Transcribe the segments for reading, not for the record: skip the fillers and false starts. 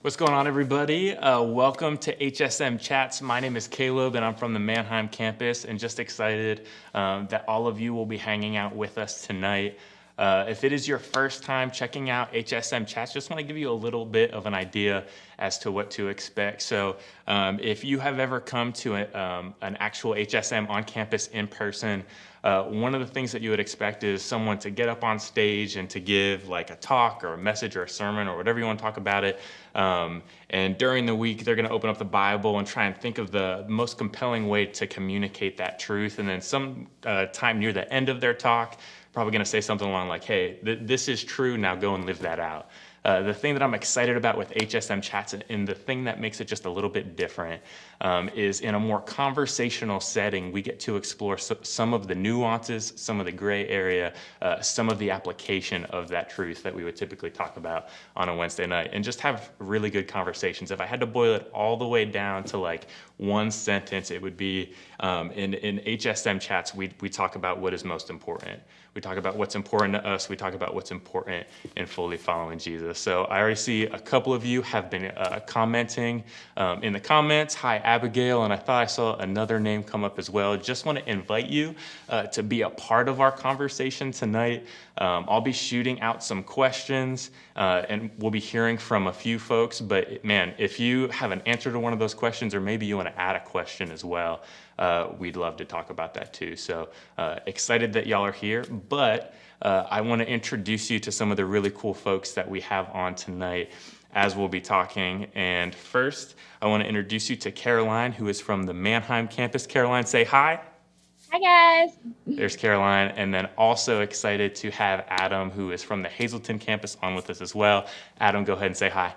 What's going on, everybody? Welcome to HSM Chats. My name is Caleb, and I'm from the Mannheim campus, and just excited that all of you will be hanging out with us tonight. If it is your first time checking out HSM Chats, just want to give you a little bit of an idea as to what to expect. So if you have ever come to an actual HSM on campus in person, one of the things that you would expect is someone to get up on stage and to give like a talk or a message or a sermon or whatever you want to talk about it. And during the week, they're going to open up the Bible and try and think of the most compelling way to communicate that truth. And then some time near the end of their talk, probably going to say something along like, hey, this is true, now go and live that out. The thing that I'm excited about with HSM Chats and the thing that makes it just a little bit different is in a more conversational setting, we get to explore some of the nuances, some of the gray area, some of the application of that truth that we would typically talk about on a Wednesday night, and just have really good conversations. If I had to boil it all the way down to like one sentence, it would be in HSM Chats, we talk about what is most important. We talk about what's important to us. We talk about what's important in fully following Jesus. So I already see a couple of you have been commenting in the comments. Hi, Abigail. And I thought I saw another name come up as well. Just want to invite you to be a part of our conversation tonight. I'll be shooting out some questions and we'll be hearing from a few folks. But man, if you have an answer to one of those questions, or maybe you want to add a question as well, we'd love to talk about that too. So excited that y'all are here, but I want to introduce you to some of the really cool folks that we have on tonight as we'll be talking. And first, I want to introduce you to Caroline, who is from the Mannheim campus. Caroline, say hi. Hi, guys. There's Caroline. And then also excited to have Adam, who is from the Hazleton campus, on with us as well. Adam, go ahead and say hi.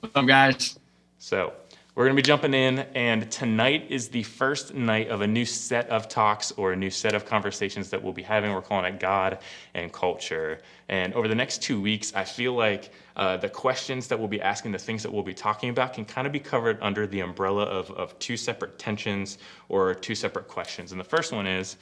What's up, guys? So we're going to be jumping in, and tonight is the first night of a new set of talks or a new set of conversations that we'll be having. We're calling it God and Culture. And over the next 2 weeks, I feel like the questions that we'll be asking, the things that we'll be talking about, can kind of be covered under the umbrella of two separate tensions or two separate questions. And the first one is,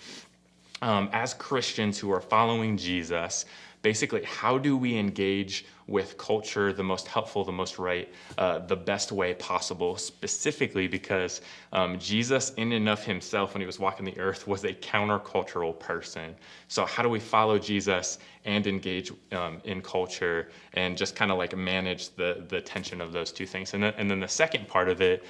as Christians who are following Jesus, basically, how do we engage with culture the most helpful, the most right, the best way possible, specifically because Jesus in and of himself, when he was walking the earth, was a countercultural person. So how do we follow Jesus and engage in culture and just kind of like manage the tension of those two things? And then the second part of it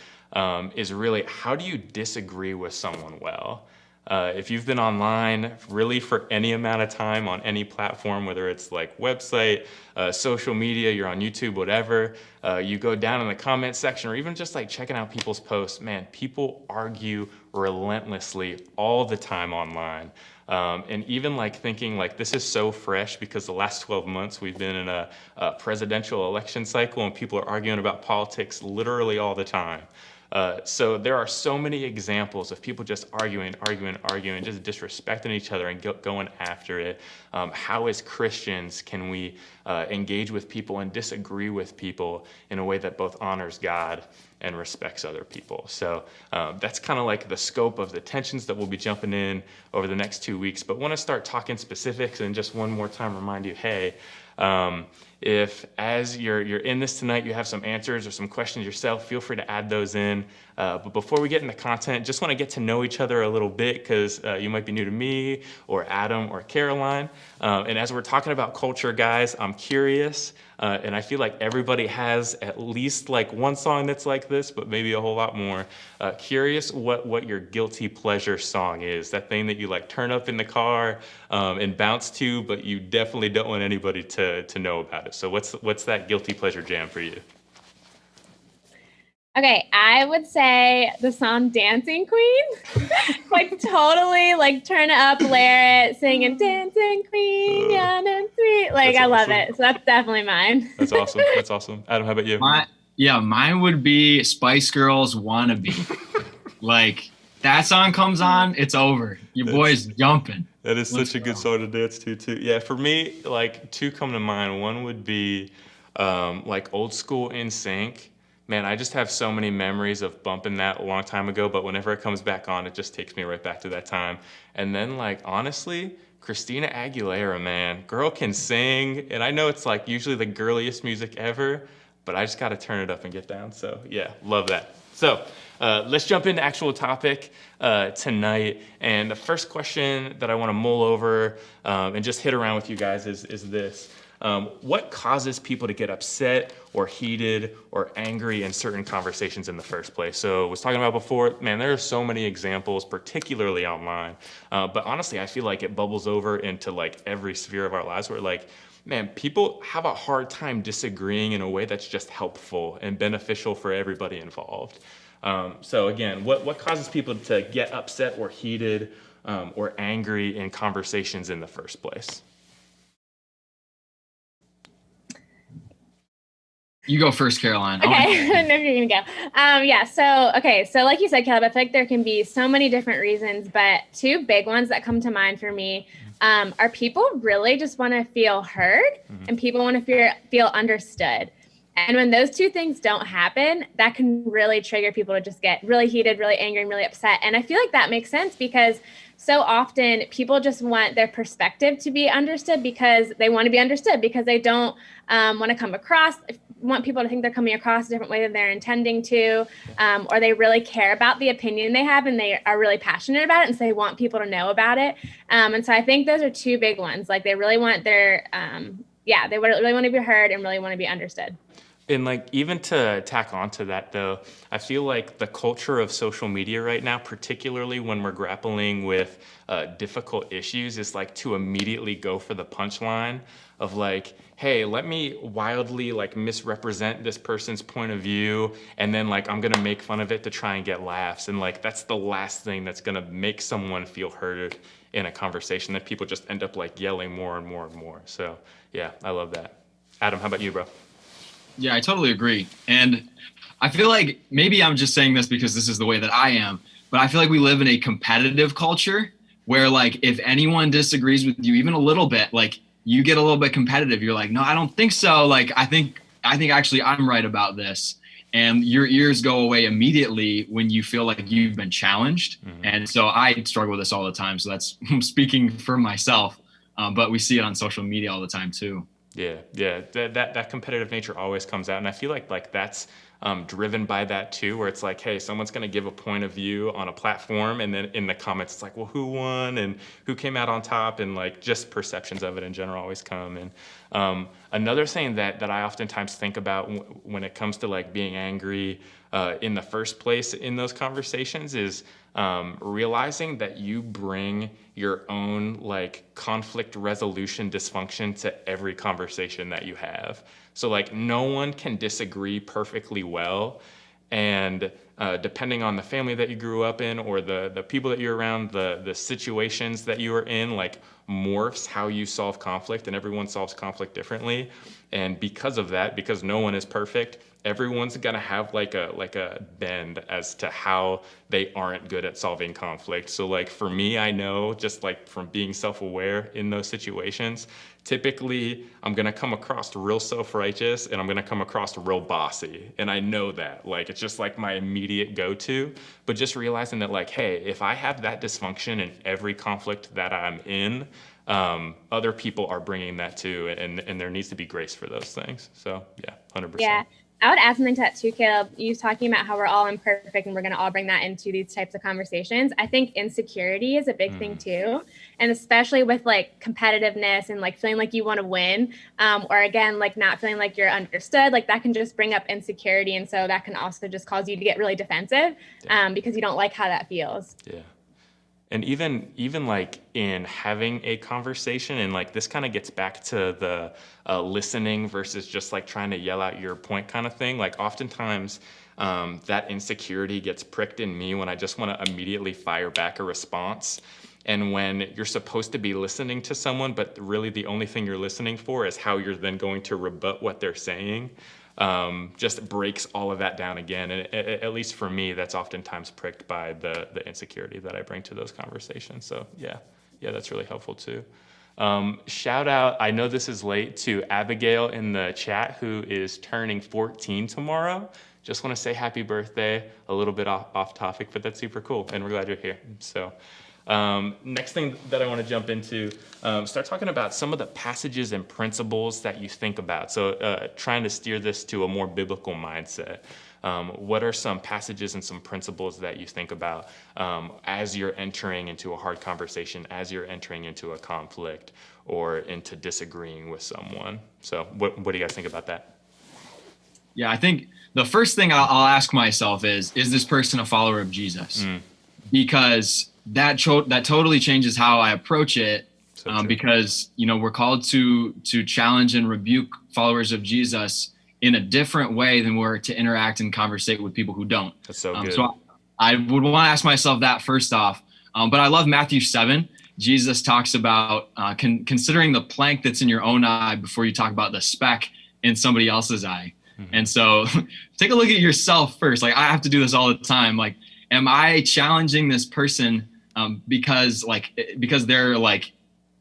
is really, how do you disagree with someone well? If you've been online really for any amount of time on any platform, whether it's like website, social media, you're on YouTube, whatever, you go down in the comment section or even just like checking out people's posts, man, people argue relentlessly all the time online. And even like thinking like this is so fresh because the last 12 months we've been in a presidential election cycle and people are arguing about politics literally all the time. So there are so many examples of people just arguing, just disrespecting each other and going after it. How as Christians can we engage with people and disagree with people in a way that both honors God and respects other people? So that's kind of like the scope of the tensions that we'll be jumping in over the next 2 weeks. But want to start talking specifics and just one more time remind you, hey, if as you're in this tonight, you have some answers or some questions yourself, feel free to add those in. But before we get into content, just want to get to know each other a little bit because you might be new to me or Adam or Caroline. And as we're talking about culture, guys, I'm curious, and I feel like everybody has at least like one song that's like this, but maybe a whole lot more. Curious what your guilty pleasure song is, that thing that you like turn up in the car and bounce to, but you definitely don't want anybody to know about it. So what's that guilty pleasure jam for you? Okay, I would say the song Dancing Queen. Like totally like turn it up, layer it, singing Dancing Queen, young and sweet. Like I love it. So that's definitely mine. That's awesome. That's awesome. Adam, how about you? Mine would be Spice Girls Wannabe. Like that song comes on, it's over. Your boy's jumping. That is such a good song to dance to too. Yeah, for me, like two come to mind. One would be like old school NSYNC. Man, I just have so many memories of bumping that a long time ago, but whenever it comes back on, it just takes me right back to that time. And then like, honestly, Christina Aguilera, man, girl can sing. And I know it's like usually the girliest music ever, but I just got to turn it up and get down. So yeah, love that. So let's jump into actual topic tonight. And the first question that I want to mull over and just hit around with you guys is this. What causes people to get upset or heated or angry in certain conversations in the first place? So I was talking about before, man, there are so many examples, particularly online. But honestly, I feel like it bubbles over into like every sphere of our lives where like, man, people have a hard time disagreeing in a way that's just helpful and beneficial for everybody involved. So again, what causes people to get upset or heated or angry in conversations in the first place? You go first, Caroline. Okay, I know you're gonna go. Yeah, so like you said, Caleb, I feel like there can be so many different reasons, but two big ones that come to mind for me are people really just want to feel heard and people want to feel understood. And when those two things don't happen, that can really trigger people to just get really heated, really angry, and really upset. And I feel like that makes sense because so often people just want their perspective to be understood because they want to be understood, because they don't want to want people to think they're coming across a different way than they're intending to, or they really care about the opinion they have and they are really passionate about it. And so they want people to know about it. And so I think those are two big ones. Like they really want they really want to be heard and really want to be understood. And like even to tack onto that though, I feel like the culture of social media right now, particularly when we're grappling with difficult issues, is like to immediately go for the punchline of like, hey, let me wildly like misrepresent this person's point of view, and then like I'm gonna make fun of it to try and get laughs. And like that's the last thing that's gonna make someone feel heard in a conversation, that people just end up like yelling more and more and more. So yeah, I love that. Adam, how about you, bro? Yeah, I totally agree. And I feel like maybe I'm just saying this because this is the way that I am, but I feel like we live in a competitive culture where like if anyone disagrees with you even a little bit, like you get a little bit competitive. You're like, no, I don't think so. Like I think actually I'm right about this. And your ears go away immediately when you feel like you've been challenged. And so I struggle with this all the time. So that's speaking for myself, but we see it on social media all the time too. Yeah, that competitive nature always comes out, and I feel like that's driven by that too, where it's like, hey, someone's going to give a point of view on a platform, and then in the comments it's like, well, who won and who came out on top, and like just perceptions of it in general always come. And another thing that I oftentimes think about when it comes to like being angry in the first place in those conversations is realizing that you bring your own like conflict resolution dysfunction to every conversation that you have. So like no one can disagree perfectly well, and depending on the family that you grew up in or the people that you're around, the situations that you are in, like morphs how you solve conflict, and everyone solves conflict differently. And because of that, because no one is perfect, everyone's gonna have like a bend as to how they aren't good at solving conflict. So like for me, I know just like from being self-aware in those situations, typically I'm gonna come across real self-righteous and I'm gonna come across real bossy. And I know that, like it's just like my immediate go-to. But just realizing that like, hey, if I have that dysfunction in every conflict that I'm in, other people are bringing that too, and there needs to be grace for those things. So yeah, 100%. Yeah. I would add something to that too, Caleb. You talking about how we're all imperfect and we're going to all bring that into these types of conversations. I think insecurity is a big thing too. And especially with like competitiveness and like feeling like you want to win, or again, like not feeling like you're understood, like that can just bring up insecurity. And so that can also just cause you to get really defensive because you don't like how that feels. Yeah. And even like in having a conversation, and like this kind of gets back to the listening versus just like trying to yell out your point kind of thing. Like oftentimes that insecurity gets pricked in me when I just want to immediately fire back a response. And when you're supposed to be listening to someone, but really the only thing you're listening for is how you're then going to rebut what they're saying, just breaks all of that down again. And at least for me, that's oftentimes pricked by the insecurity that I bring to those conversations. So yeah, that's really helpful too. Shout out, I know this is late, to Abigail in the chat who is turning 14 tomorrow. Just want to say happy birthday, a little bit off topic, but that's super cool. And we're glad you're here. So Next thing that I want to jump into, start talking about some of the passages and principles that you think about. So trying to steer this to a more biblical mindset. What are some passages and some principles that you think about as you're entering into a hard conversation, as you're entering into a conflict, or into disagreeing with someone? So what do you guys think about that? Yeah, I think the first thing I'll ask myself is this person a follower of Jesus? Because that totally changes how I approach it. Because, we're called to challenge and rebuke followers of Jesus in a different way than we're to interact and conversate with people who don't. That's so good. So I would want to ask myself that first off. But I love Matthew 7. Jesus talks about considering the plank that's in your own eye before you talk about the speck in somebody else's eye. And so take a look at yourself first. Like, I have to do this all the time. Like, am I challenging this person because they're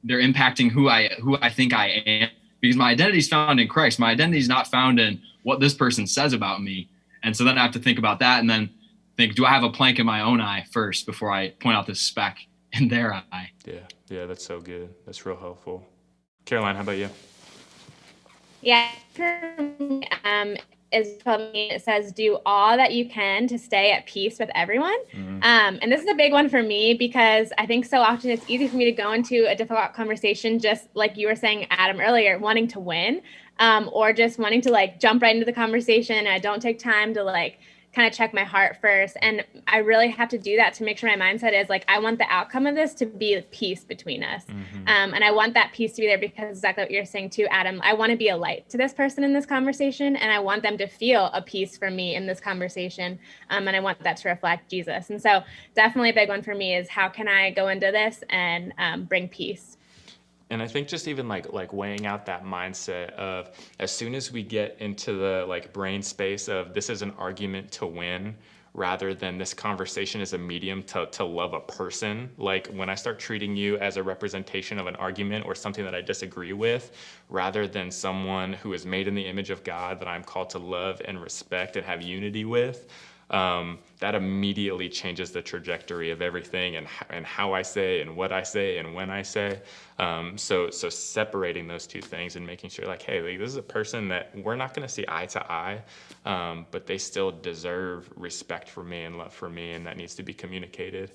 impacting who I think I am? Because my identity is found in Christ. My identity is not found in what this person says about me. And so then I have to think about that and then think, do I have a plank in my own eye first before I point out this speck in their eye? Yeah, that's so good. That's real helpful. Caroline, how about you? Yeah, for me, it says, do all that you can to stay at peace with everyone. And this is a big one for me because I think so often it's easy for me to go into a difficult conversation, just like you were saying, Adam, earlier, wanting to win, or just wanting to jump right into the conversation. And I don't take time to kind of check my heart first. And I really have to do that to make sure my mindset is I want the outcome of this to be peace between us. And I want that peace to be there because exactly what you're saying too, Adam. I want to be a light to this person in this conversation, and I want them to feel a peace from me in this conversation. And I want that to reflect Jesus. And so definitely a big one for me is how can I go into this and bring peace? And I think just even like weighing out that mindset of as soon as we get into the brain space of this is an argument to win rather than this conversation is a medium to love a person. Like when I start treating you as a representation of an argument or something that I disagree with, rather than someone who is made in the image of God that I'm called to love and respect and have unity with, that immediately changes the trajectory of everything and how I say and what I say and when I say. So separating those two things and making sure hey, this is a person that we're not going to see eye to eye, but they still deserve respect for me and love for me, and that needs to be communicated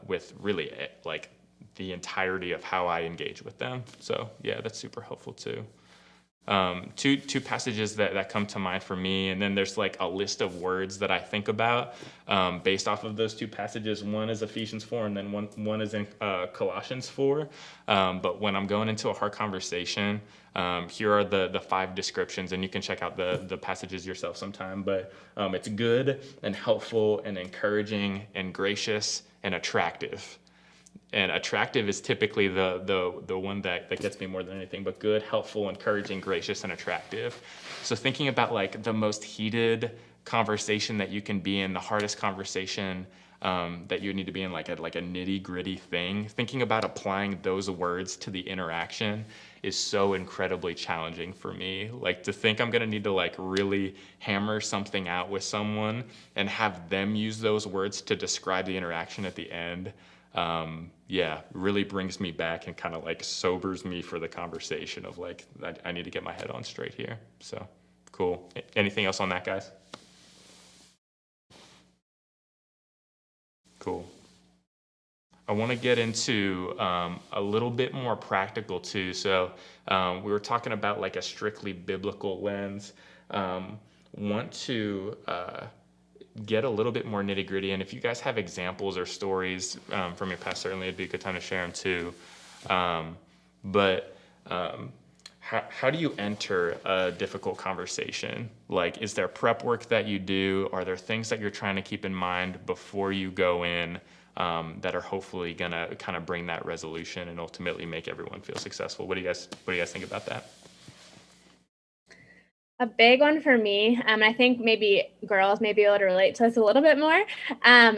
with really the entirety of how I engage with them. So yeah, that's super helpful too. Two passages that come to mind for me, and then there's a list of words that I think about based off of those two passages. One is Ephesians 4, and then one is in Colossians 4. But when I'm going into a hard conversation, here are the 5 descriptions, and you can check out the passages yourself sometime. But it's good and helpful and encouraging and gracious and attractive. And attractive is typically the one that gets me more than anything, but good, helpful, encouraging, gracious, and attractive. So thinking about the most heated conversation that you can be in, the hardest conversation that you need to be in, like a nitty gritty thing, thinking about applying those words to the interaction is so incredibly challenging for me. To think I'm gonna need to really hammer something out with someone and have them use those words to describe the interaction at the end. Really brings me back and kind of sobers me for the conversation of I need to get my head on straight here. So cool. Anything else on that, guys? Cool. I want to get into a little bit more practical too. So we were talking about a strictly biblical lens. Want to get a little bit more nitty gritty. And if you guys have examples or stories from your past, certainly it'd be a good time to share them too. But how do you enter a difficult conversation? Is there prep work that you do? Are there things that you're trying to keep in mind before you go in that are hopefully gonna kind of bring that resolution and ultimately make everyone feel successful? What do you guys think about that? A big one for me, and I think maybe girls may be able to relate to this a little bit more,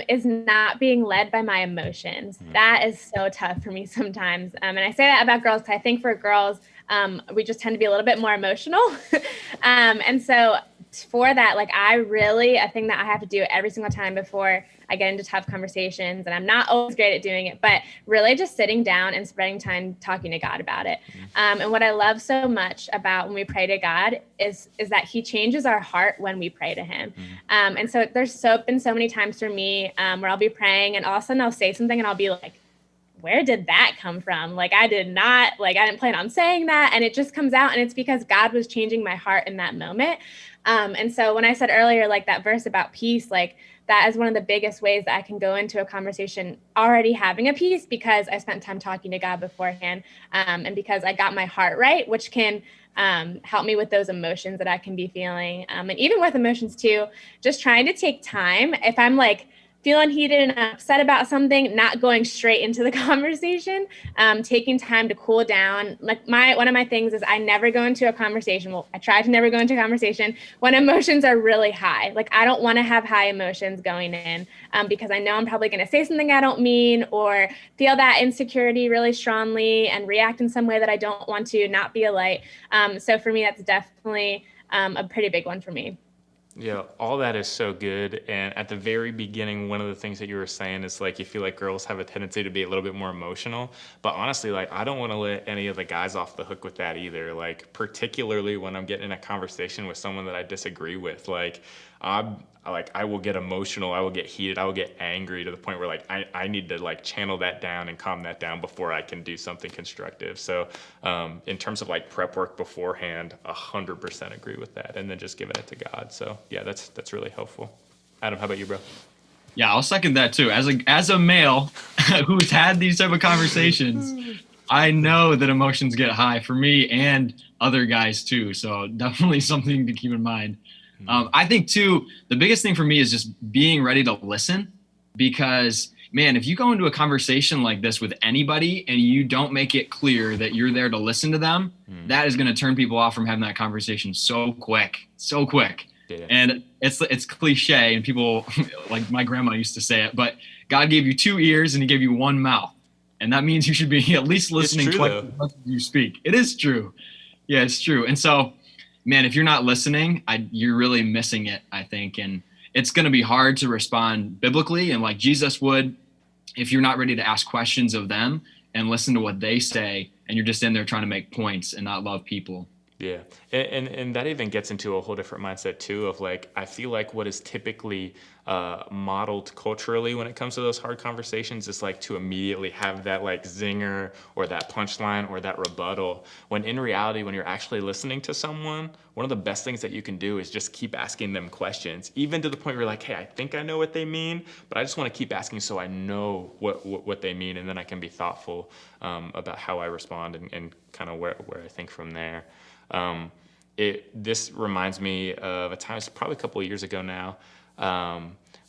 is not being led by my emotions. That is so tough for me sometimes. And I say that about girls because I think for girls, we just tend to be a little bit more emotional. And so for that, like a thing that I have to do every single time before I get into tough conversations, and I'm not always great at doing it, but really just sitting down and spending time talking to God about it. And what I love so much about when we pray to God is that he changes our heart when we pray to him. And so there's been so many times for me where I'll be praying and all of a sudden I'll say something and I'll be like, where did that come from? Like, I didn't plan on saying that. And it just comes out, and it's because God was changing my heart in that moment. And so when I said earlier, like that verse about peace, like that is one of the biggest ways that I can go into a conversation already having a peace, because I spent time talking to God beforehand, and because I got my heart right, which can help me with those emotions that I can be feeling. And even with emotions too, just trying to take time. If I'm like feeling heated and upset about something, not going straight into the conversation, taking time to cool down. Like one of my things is I never go into a conversation. Well, I try to never go into a conversation when emotions are really high. Like I don't want to have high emotions going in because I know I'm probably going to say something I don't mean, or feel that insecurity really strongly and react in some way that I don't want to, not be a light. So for me, that's definitely a pretty big one for me. Yeah, all that is so good. And at the very beginning, one of the things that you were saying is like you feel like girls have a tendency to be a little bit more emotional. But honestly, like I don't want to let any of the guys off the hook with that either. Like particularly when I'm getting in a conversation with someone that I disagree with, I will get emotional, I will get heated, I will get angry to the point where like I need to like channel that down and calm that down before I can do something constructive. So in terms of like prep work beforehand, 100% agree with that, and then just giving it to God. So yeah, that's really helpful. Adam, how about you, bro? Yeah, I'll second that too. As a male who's had these type of conversations, I know that emotions get high for me and other guys too. So definitely something to keep in mind. I think too, the biggest thing for me is just being ready to listen, because man, if you go into a conversation like this with anybody and you don't make it clear that you're there to listen to them, that is going to turn people off from having that conversation so quick. Yeah. And it's cliche, and people like my grandma used to say it, but God gave you 2 ears and he gave you 1 mouth. And that means you should be at least listening twice as much as you speak. It is true. Yeah, it's true. And so, man, if you're not listening, you're really missing it, I think. And it's going to be hard to respond biblically and like Jesus would if you're not ready to ask questions of them and listen to what they say, and you're just in there trying to make points and not love people. Yeah. And that even gets into a whole different mindset too of like, I feel like what is typically modeled culturally when it comes to those hard conversations is like to immediately have that like zinger or that punchline or that rebuttal, when in reality, when you're actually listening to someone, one of the best things that you can do is just keep asking them questions, even to the point where you're like, hey, I think I know what they mean, but I just want to keep asking so I know what they mean, and then I can be thoughtful about how I respond and kind of where I think from there. This reminds me of a time, it's probably a couple of years ago now,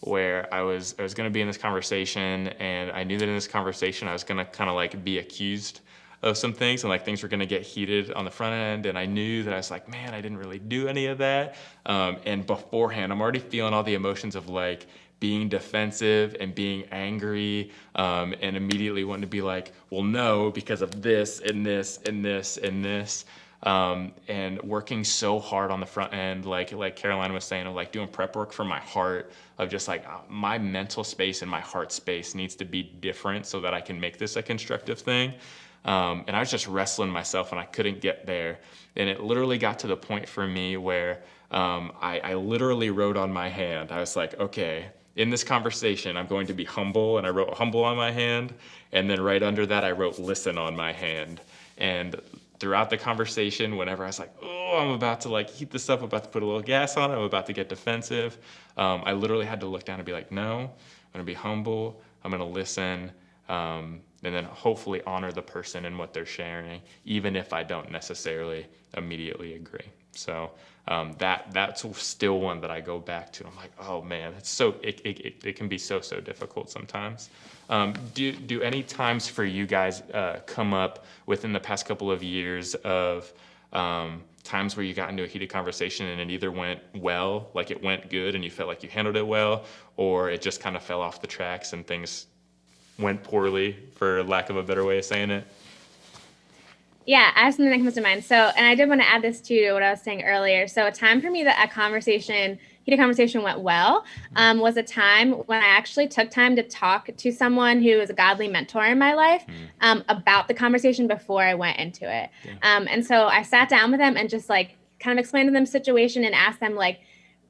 where I was going to be in this conversation, and I knew that in this conversation I was going to kind of like be accused of some things, and like things were going to get heated on the front end, and I knew that I was like, man, I didn't really do any of that. And beforehand, I'm already feeling all the emotions of like being defensive and being angry, and immediately wanting to be like, well, no, because of this and this and this and this. And working so hard on the front end, like Caroline was saying, of like doing prep work for my heart, of just like my mental space and my heart space needs to be different so that I can make this a constructive thing. And I was just wrestling myself and I couldn't get there. And it literally got to the point for me where I literally wrote on my hand, I was like, okay, in this conversation, I'm going to be humble. And I wrote humble on my hand. And then right under that, I wrote listen on my hand. And throughout the conversation, whenever I was like, oh, I'm about to like heat this up, I'm about to put a little gas on it, I'm about to get defensive, I literally had to look down and be like, no, I'm going to be humble, I'm going to listen, and then hopefully honor the person and what they're sharing, even if I don't necessarily immediately agree. So that's still one that I go back to. I'm like, oh man, it can be so difficult sometimes. Do any times for you guys come up within the past couple of years of times where you got into a heated conversation and it either went well, like it went good and you felt like you handled it well, or it just kind of fell off the tracks and things went poorly, for lack of a better way of saying it? Yeah, I have something that comes to mind. So, and I did want to add this to what I was saying earlier. So, a time for me that heated conversation went well, was a time when I actually took time to talk to someone who was a godly mentor in my life, about the conversation before I went into it. Yeah. And so I sat down with them and just like kind of explained to them the situation and asked them like,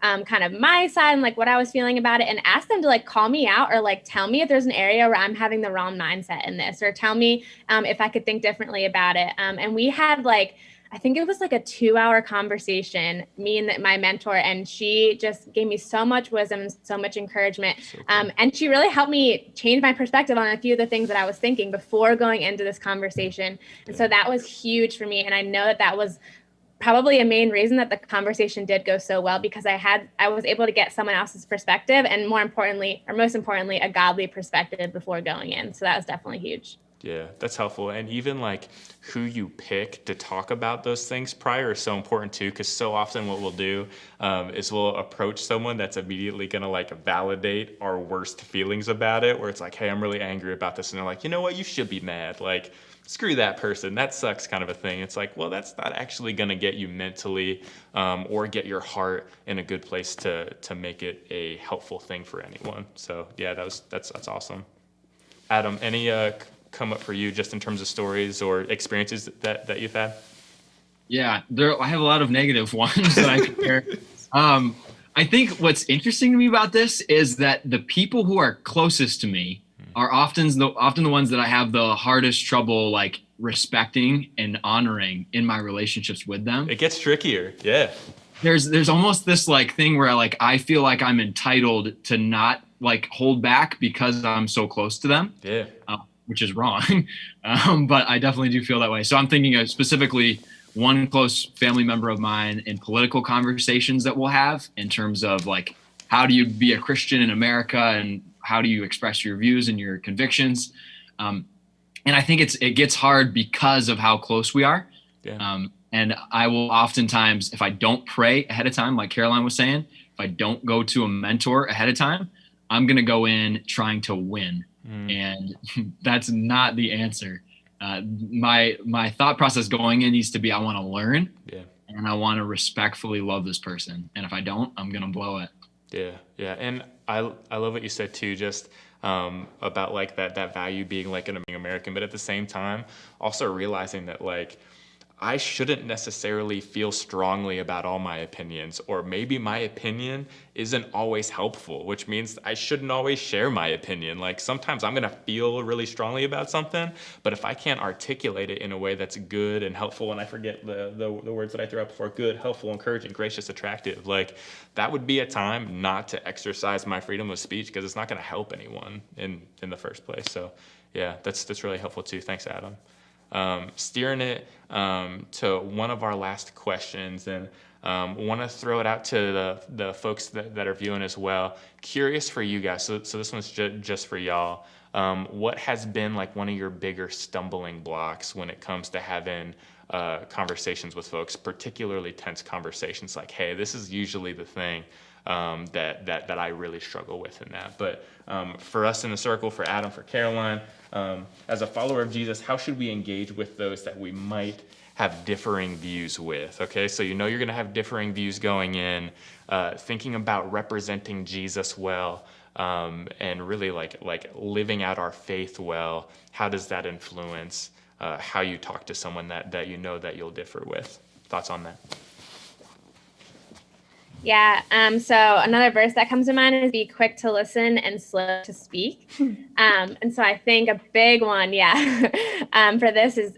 kind of my side and like what I was feeling about it, and ask them to like call me out or like tell me if there's an area where I'm having the wrong mindset in this, or tell me if I could think differently about it. And we had like, I think it was like a 2-hour conversation, me and my mentor, and she just gave me so much wisdom and so much encouragement. So cool. And she really helped me change my perspective on a few of the things that I was thinking before going into this conversation. And so that was huge for me. And I know that was probably a main reason that the conversation did go so well, because I was able to get someone else's perspective, and most importantly, a godly perspective before going in. So that was definitely huge. Yeah, that's helpful. And even like who you pick to talk about those things prior is so important too, because so often what we'll do is we'll approach someone that's immediately going to like validate our worst feelings about it, where it's like, hey, I'm really angry about this. And they're like, you know what, you should be mad. Like, screw that person, that sucks, kind of a thing. It's like, well, that's not actually going to get you mentally or get your heart in a good place to make it a helpful thing for anyone. So yeah, that's awesome. Adam, any come up for you just in terms of stories or experiences that you've had? Yeah, I have a lot of negative ones that I compare. I think what's interesting to me about this is that the people who are closest to me are often the ones that I have the hardest trouble like respecting and honoring in my relationships with them. It gets trickier. Yeah. There's almost this like thing where like I feel like I'm entitled to not like hold back because I'm so close to them. Yeah. Which is wrong. But I definitely do feel that way. So I'm thinking of specifically one close family member of mine in political conversations that we'll have in terms of like, how do you be a Christian in America and how do you express your views and your convictions? And I think it gets hard because of how close we are. Yeah. And I will oftentimes, if I don't pray ahead of time, like Caroline was saying, if I don't go to a mentor ahead of time, I'm going to go in trying to win. And that's not the answer. My thought process going in needs to be, I want to learn, and I want to respectfully love this person. And if I don't, I'm going to blow it. Yeah. And I love what you said too, just about like that value being like an American, but at the same time, also realizing that like, I shouldn't necessarily feel strongly about all my opinions, or maybe my opinion isn't always helpful, which means I shouldn't always share my opinion. Like sometimes I'm gonna feel really strongly about something, but if I can't articulate it in a way that's good and helpful, and I forget the words that I threw out before, good, helpful, encouraging, gracious, attractive, like that would be a time not to exercise my freedom of speech, because it's not gonna help anyone in the first place. So yeah, that's really helpful too. Thanks, Adam. Steering it to one of our last questions, and want to throw it out to the folks that are viewing as well. Curious for you guys, so this one's just for y'all. What has been like one of your bigger stumbling blocks when it comes to having conversations with folks, particularly tense conversations? Like, hey, this is usually the thing that I really struggle with in that. But for us in the circle, for Adam, for Caroline, as a follower of Jesus, how should we engage with those that we might have differing views with? Okay, so you're going to have differing views going in, thinking about representing Jesus well, and really like living out our faith well. How does that influence how you talk to someone that you know that you'll differ with? Thoughts on that? Yeah. So another verse that comes to mind is be quick to listen and slow to speak. And so I think a big one, for this is,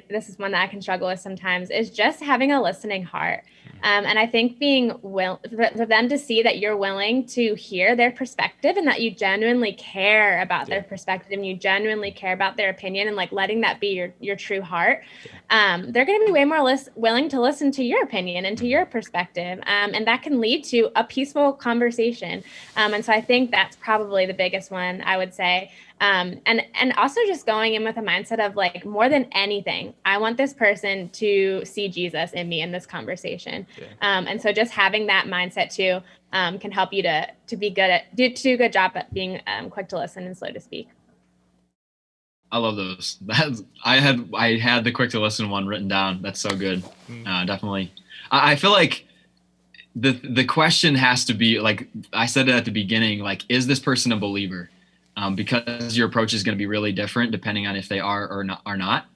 this is one that I can struggle with sometimes, is just having a listening heart. And I think being for them to see that you're willing to hear their perspective and that you genuinely care about their perspective and you genuinely care about their opinion, and like letting that be your true heart. They're going to be way more willing to listen to your opinion and to your perspective. And that can lead to a peaceful conversation. And so I think that's probably the biggest one, I would say. And also just going in with a mindset of like, more than anything, I want this person to see Jesus in me in this conversation. And so just having that mindset too can help you to be do a good job at being quick to listen and slow to speak. I love those. I had the quick to listen one written down. That's so good. Definitely. I feel like the question has to be, like I said it at the beginning, like, is this person a believer? Because your approach is going to be really different depending on if they are or not.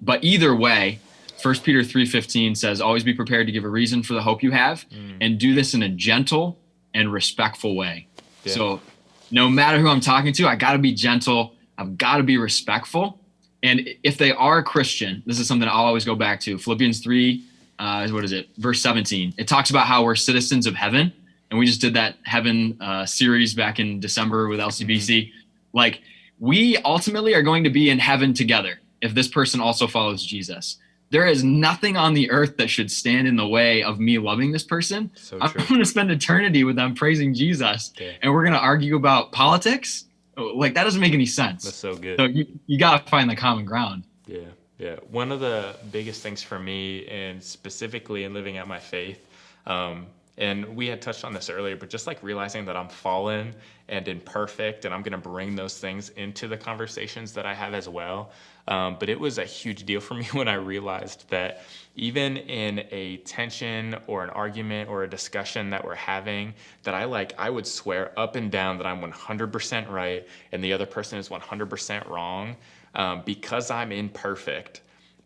But either way, 1 Peter 3:15 says, always be prepared to give a reason for the hope you have, and do this in a gentle and respectful way. Yeah. So no matter who I'm talking to, I got to be gentle. I've got to be respectful. And if they are a Christian, this is something I'll always go back to. Philippians 3, verse 17. It talks about how we're citizens of heaven. And we just did that heaven series back in December with LCBC. Like, we ultimately are going to be in heaven together if this person also follows Jesus. There is nothing on the earth that should stand in the way of me loving this person. So I'm going to spend eternity with them praising Jesus. Yeah. And we're going to argue about politics? Like, that doesn't make any sense. That's so good. So you got to find the common ground. Yeah. Yeah. One of the biggest things for me, and specifically in living out my faith, and we had touched on this earlier, but just like realizing that I'm fallen and imperfect, and I'm going to bring those things into the conversations that I have as well. But it was a huge deal for me when I realized that even in a tension or an argument or a discussion that we're having, that I would swear up and down that I'm 100% right and the other person is 100% wrong. Because I'm imperfect,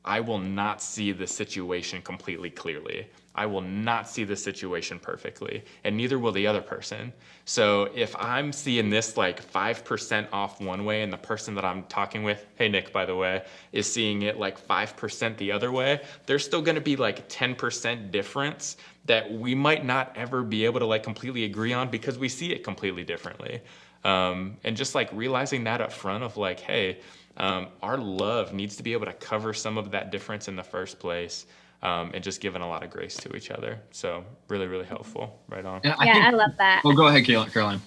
I will not see the situation completely clearly. I will not see the situation perfectly, and neither will the other person. So if I'm seeing this like 5% off one way and the person that I'm talking with, hey Nick, by the way, is seeing it like 5% the other way, there's still going to be like 10% difference that we might not ever be able to like completely agree on because we see it completely differently. And just like realizing that up front of like, hey, our love needs to be able to cover some of that difference in the first place. And just giving a lot of grace to each other. So really, really helpful. Right on. I love that. Oh, go ahead, Caroline.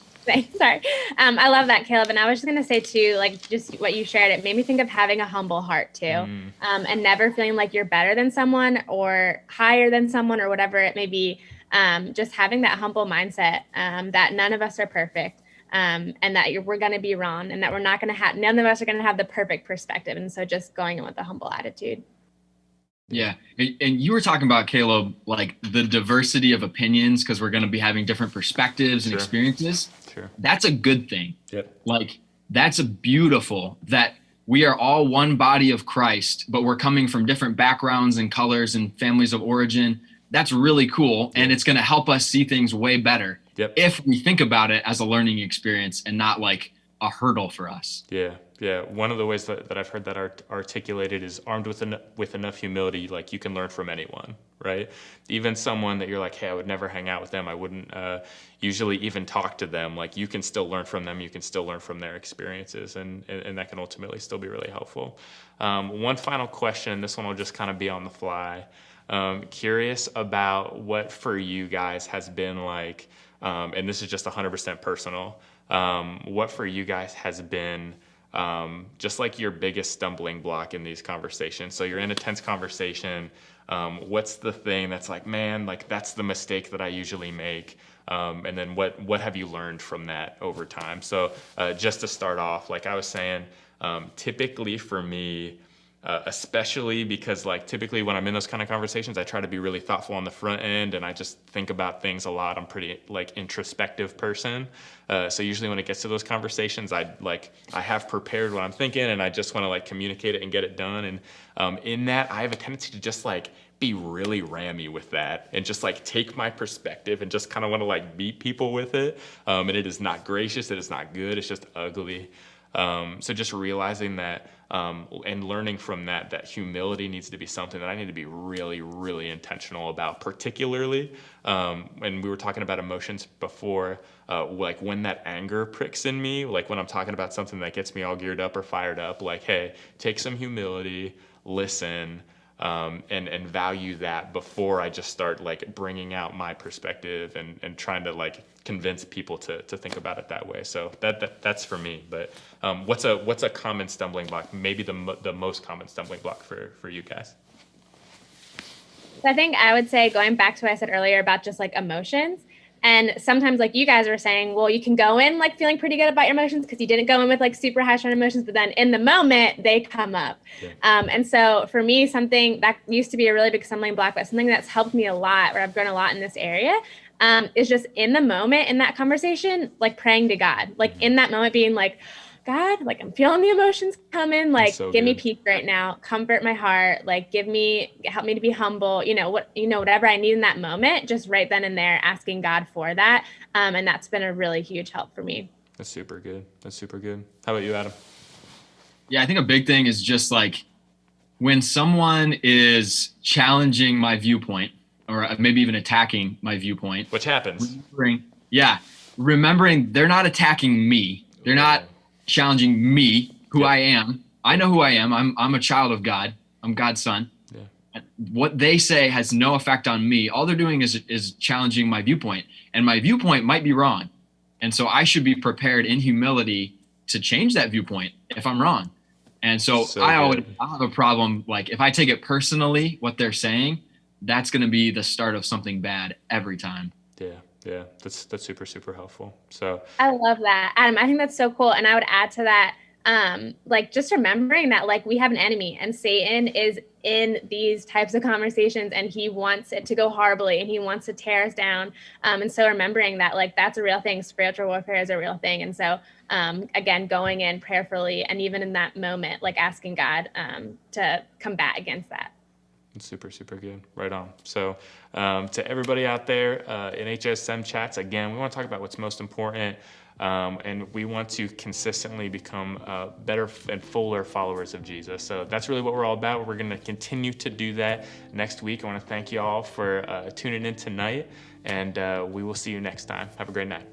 Sorry. I love that, Caleb. And I was just going to say too, like just what you shared, it made me think of having a humble heart too. And never feeling like you're better than someone or higher than someone or whatever it may be. Just having that humble mindset that none of us are perfect. And that we're going to be wrong and that we're not going to have, none of us are going to have the perfect perspective. And so just going in with a humble attitude. Yeah. And you were talking about, Caleb, like the diversity of opinions, because we're going to be having different perspectives and experiences. Sure. That's a good thing. Yep. Like, that's beautiful that we are all one body of Christ, but we're coming from different backgrounds and colors and families of origin. That's really cool. And it's going to help us see things way better if we think about it as a learning experience and not like a hurdle for us. Yeah. Yeah, one of the ways that I've heard that articulated is armed with enough humility, like you can learn from anyone, right? Even someone that you're like, hey, I would never hang out with them. I wouldn't usually even talk to them. Like, you can still learn from them. You can still learn from their experiences, and that can ultimately still be really helpful. One final question. This one will just kind of be on the fly. Curious about what for you guys has been like, and this is just 100% personal, what for you guys has been just like your biggest stumbling block in these conversations. So you're in a tense conversation. What's the thing that's like, man, like that's the mistake that I usually make. And then what have you learned from that over time? So just to start off, like I was saying, typically for me, especially because like typically when I'm in those kind of conversations, I try to be really thoughtful on the front end and I just think about things a lot. I'm pretty like introspective person. So usually when it gets to those conversations, I have prepared what I'm thinking and I just want to like communicate it and get it done. And in that, I have a tendency to just like be really rammy with that and just like take my perspective and just kind of want to like beat people with it. And it is not gracious. It is not good. It's just ugly. So just realizing that and learning from that humility needs to be something that I need to be really, really intentional about, particularly. And we were talking about emotions before, like when that anger pricks in me, like when I'm talking about something that gets me all geared up or fired up, like, hey, take some humility, listen, and value that before I just start like bringing out my perspective and trying to like convince people to think about it that way. So that's for me. But what's a common stumbling block? Maybe the most common stumbling block for you guys. So I think I would say, going back to what I said earlier about just like emotions, And sometimes, like you guys were saying, well, you can go in like feeling pretty good about your emotions because you didn't go in with like super high strung emotions, but then in the moment they come up. Yeah. And so for me, something that used to be a really big stumbling block, but something that's helped me a lot, where I've grown a lot in this area, is just in the moment, in that conversation, like praying to God, like in that moment being like, God, like I'm feeling the emotions coming, like so give me good. peace right now, comfort my heart, like help me to be humble, whatever I need in that moment, just right then and there, asking God for that. And that's been a really huge help for me. That's super good. That's super good. How about you, Adam? Yeah, I think a big thing is just like when someone is challenging my viewpoint or maybe even attacking my viewpoint, Which happens. remembering they're not attacking me. They're not challenging me, who I am. I know who I am. I'm a child of God. I'm God's son. Yeah. What they say has no effect on me. All they're doing is challenging my viewpoint, and my viewpoint might be wrong. And so I should be prepared in humility to change that viewpoint if I'm wrong. And so I have a problem. Like if I take it personally, what they're saying, that's going to be the start of something bad every time. Yeah, that's super, super helpful. So I love that, Adam. I think that's so cool. And I would add to that, like just remembering that like we have an enemy and Satan is in these types of conversations and he wants it to go horribly and he wants to tear us down. And so remembering that like that's a real thing. Spiritual warfare is a real thing. And so again, going in prayerfully and even in that moment, like asking God to combat against that. Super, super good. Right on. So to everybody out there in HSM chats, again, we want to talk about what's most important, and we want to consistently become better and fuller followers of Jesus. So that's really what we're all about. We're going to continue to do that next week. I want to thank you all for tuning in tonight, and we will see you next time. Have a great night.